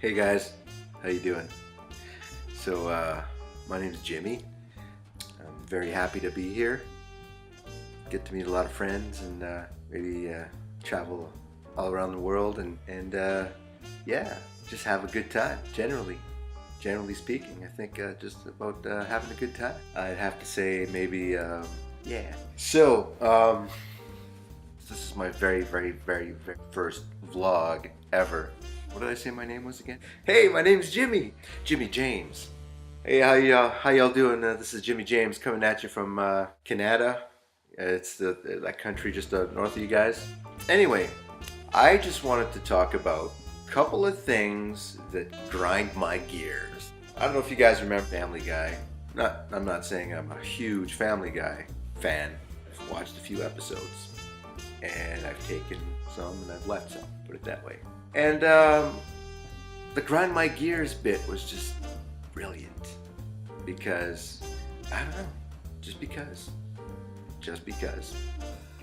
Hey guys, how you doing? My name is Jimmy. I'm very happy to be here. Get to meet a lot of friends and maybe travel all around the world and yeah, just have a good time. Generally speaking, I think just about having a good time. I'd have to say maybe yeah. This is my very first vlog ever. What did I say my name was again? Hey, my name's Jimy. Jimy James. Hey, how y'all doing? This is Jimy James coming at you from Canada. It's that country just north of you guys. Anyway, I just wanted to talk about a couple of things that grind my gears. I don't know if you guys remember Family Guy. I'm not saying I'm a huge Family Guy fan. I've watched a few episodes. And I've taken some and I've left some, put it that way. And the grind my gears bit was just brilliant because, I don't know, just because.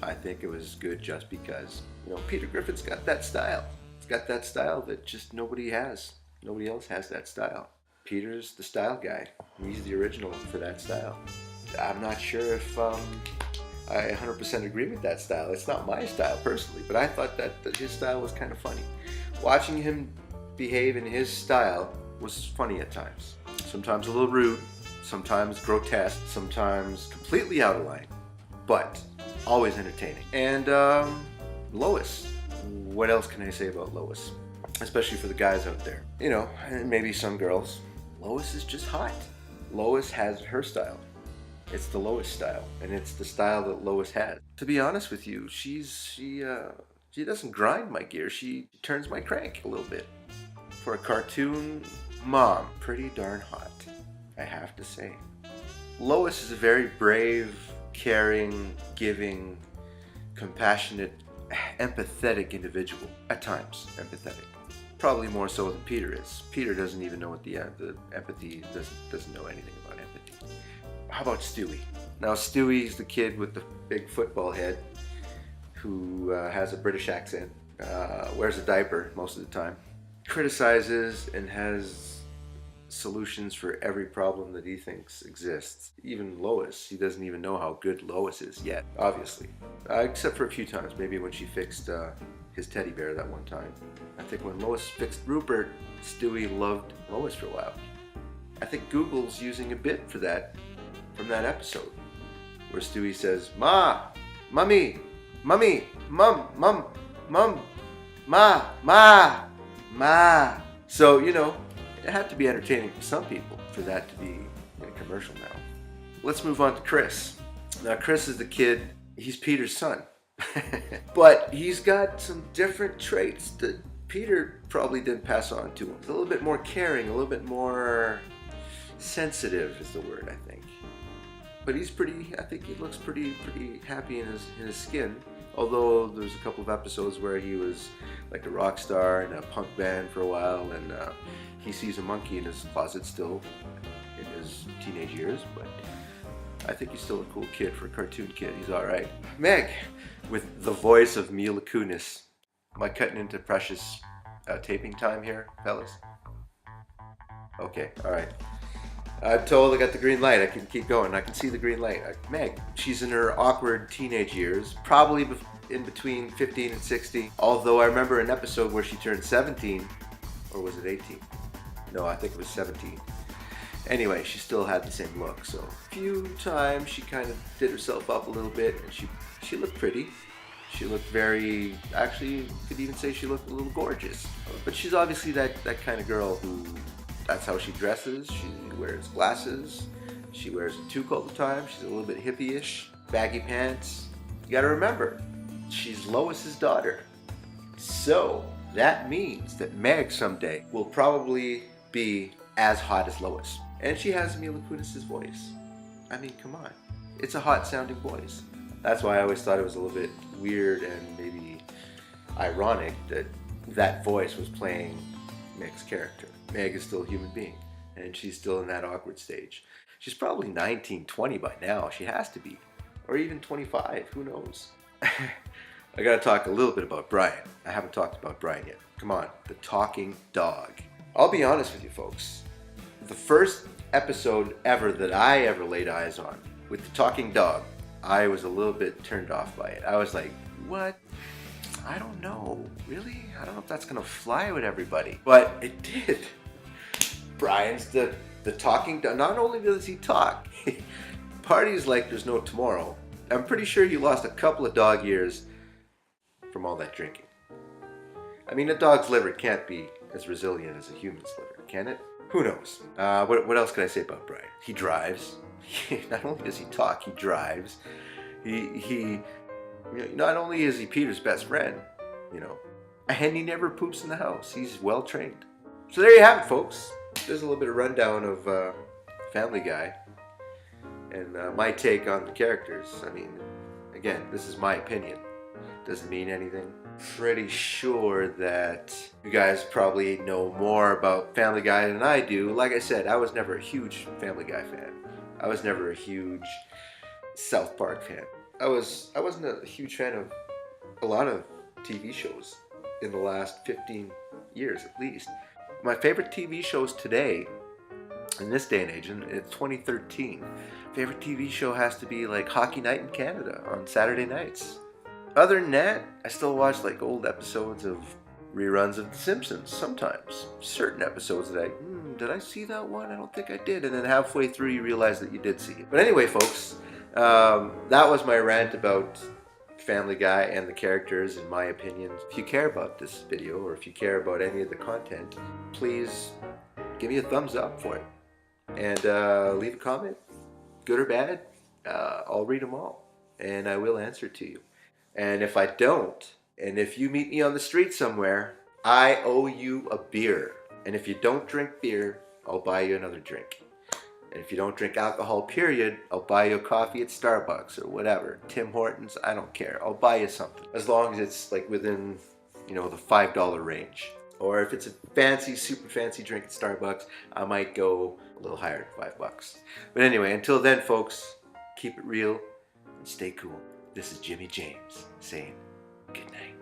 I think it was good just because. You know, Peter Griffin's got that style. He's got that style that just nobody has. Nobody else has that style. Peter's the style guy. He's the original for that style. I'm not sure if I 100% agree with that style. It's not my style personally, but I thought that his style was kind of funny. Watching him behave in his style was funny at times. Sometimes a little rude, sometimes grotesque, sometimes completely out of line, but always entertaining. And Lois, what else can I say about Lois? Especially for the guys out there. You know, and maybe some girls. Lois is just hot. Lois has her style. It's the Lois style, and it's the style that Lois has. To be honest with you, she doesn't grind my gear. She turns my crank a little bit. For a cartoon mom, pretty darn hot, I have to say. Lois is a very brave, caring, giving, compassionate, empathetic individual. At times, empathetic. Probably more so than Peter is. Peter doesn't even know what the empathy doesn't know anything about empathy. How about Stewie? Now Stewie's the kid with the big football head who has a British accent, wears a diaper most of the time, criticizes and has solutions for every problem that he thinks exists. Even Lois, he doesn't even know how good Lois is yet, obviously. Except for a few times, maybe when she fixed his teddy bear that one time. I think when Lois fixed Rupert, Stewie loved Lois for a while. I think Google's using a bit for that from that episode where Stewie says, "Ma, Mummy, Mummy, Mum, Mum, Mum, Ma, Ma, Ma." So, you know, it had to be entertaining for some people for that to be in a commercial now. Let's move on to Chris. Now, Chris is the kid, he's Peter's son. But he's got some different traits that Peter probably didn't pass on to him. He's a little bit more caring, a little bit more sensitive is the word, I think. But he's I think he looks pretty happy in his skin. Although there's a couple of episodes where he was like a rock star in a punk band for a while, and he sees a monkey in his closet still in his teenage years, but I think he's still a cool kid for a cartoon kid. He's alright. Meg, with the voice of Mila Kunis. Am I cutting into precious taping time here, fellas? Okay, alright. I'm told I got the green light. I can keep going. I can see the green light. Meg, she's in her awkward teenage years, probably in between 15 and 16. Although I remember an episode where she turned 17, or was it 18? No, I think it was 17. Anyway, she still had the same look. So a few times she kind of did herself up a little bit, and she looked pretty. She looked very, actually, you could even say she looked a little gorgeous. But she's obviously that kind of girl who, that's how she dresses. She wears glasses. She wears a toque all the time. She's a little bit hippie-ish. Baggy pants. You gotta remember, she's Lois's daughter. So that means that Meg someday will probably be as hot as Lois. And she has Mila Kunis' voice. I mean, come on. It's a hot sounding voice. That's why I always thought it was a little bit weird and maybe ironic that that voice was playing Meg's character. Meg is still a human being, and she's still in that awkward stage. She's probably 19, 20 by now. She has to be. Or even 25, who knows? I gotta talk a little bit about Brian. I haven't talked about Brian yet. Come on, the talking dog. I'll be honest with you folks. The first episode ever that I ever laid eyes on with the talking dog, I was a little bit turned off by it. I was like, what? I don't know. Really? I don't know if that's going to fly with everybody. But it did. Brian's the talking dog. Not only does he talk, parties like there's no tomorrow. I'm pretty sure he lost a couple of dog years from all that drinking. I mean, a dog's liver can't be as resilient as a human's liver, can it? Who knows? What else can I say about Brian? He drives. Not only does he talk, he drives. He not only is he Peter's best friend, and he never poops in the house. He's well trained. So there you have it, folks. There's a little bit of rundown of Family Guy and my take on the characters. I mean, again, this is my opinion. Doesn't mean anything. Pretty sure that you guys probably know more about Family Guy than I do. Like I said, I was never a huge Family Guy fan. I was never a huge South Park fan. I wasn't a huge fan of a lot of TV shows in the last 15 years at least. My favorite TV shows today, in this day and age, in 2013, favorite TV show has to be like Hockey Night in Canada on Saturday nights. Other than that, I still watch like old episodes of reruns of The Simpsons sometimes. Certain episodes that did I see that one? I don't think I did. And then halfway through you realize that you did see it. But anyway, folks, that was my rant about Family Guy and the characters and my opinions. If you care about this video or if you care about any of the content, please give me a thumbs up for it. And leave a comment, good or bad. I'll read them all and I will answer to you. And if I don't, and if you meet me on the street somewhere, I owe you a beer. And if you don't drink beer, I'll buy you another drink. And if you don't drink alcohol, period, I'll buy you a coffee at Starbucks or whatever. Tim Hortons, I don't care. I'll buy you something. As long as it's like within, the $5 range. Or if it's a fancy, super fancy drink at Starbucks, I might go a little higher than $5. But anyway, until then, folks, keep it real and stay cool. This is Jimy James saying good night.